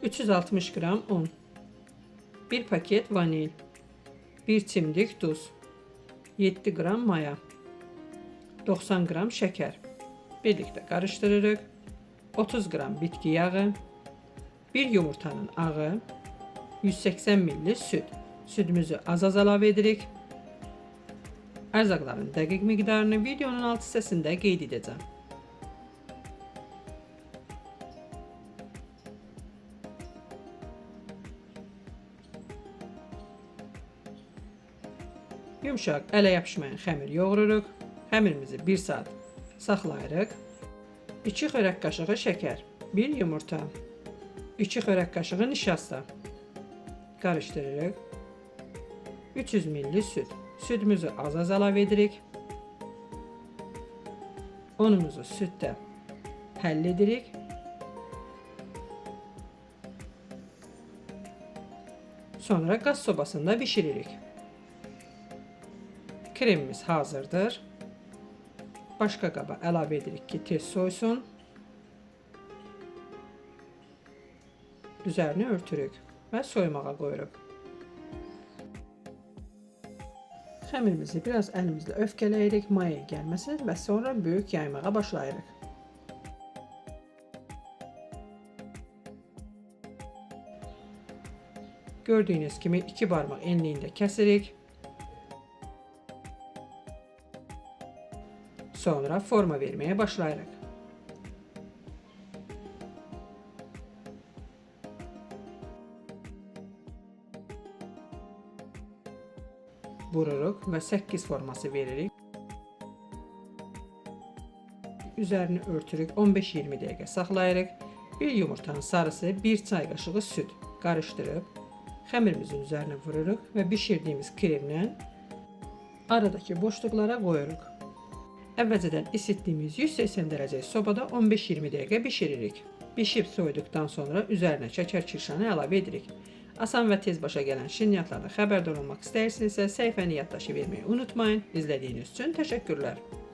360 gram un, 1 paket vanil, 1 çimdik duz, 7 gram maya, 90 gram şeker. Birlikte karıştırırıq. 30 gram bitki yağı, 1 yumurtanın ağı, 180 ml süt. Sütümüzü az əlavə edirik. Ərzaqların dəqiq miqdarını videonun alt hissəsində qeyd edəcəm. Yumşaq, ələ yapışmayan xəmir yoğururuq. Xəmirimizi 1 saat saxlayırıq. 2 xörək qaşığı şəkər, 1 yumurta, 2 xörək qaşığı nişasta. Karıştırırıq. 300 ml süt. Sütümüzü az əlavə edirik. Unumuzu sütdə həll edirik. Sonra qaz sobasında bişiririk. Kremimiz hazırdır. Başqa qaba əlavə edirik ki, tez soysun. Üzərini örtürük və soymağa qoyuruq. Xəmirimizi biraz əlimizlə öfkələyirik, maya gəlməsin və sonra böyük yaymağa başlayırıq. Gördüyünüz kimi 2 barmaq enliyində kəsirik. Sonra forma verməyə başlayırıq. Vururuq və 8 forması veririk. Üzerini örtürük, 15-20 dəqiqə saxlayırıq. 1 yumurtanın sarısı, 1 çay qaşığı süt qarışdırıb xəmirimizin üzərinə vururuq və bişirdiyimiz kremlə aradakı boşluqlara qoyuruq. Əvvəlcədən isitdiyimiz 180 dərəcə sobada 15-20 dəqiqə bişiririk. Bişib soyduqdan sonra üzərinə şəkər kirşanı əlavə edirik. Asan və tez başa gələn şirniyyatlardan xəbərdar olmaq istəyirsinizsə, səhifəni yaddaşı verməyi unutmayın. İzlədiyiniz üçün təşəkkürlər.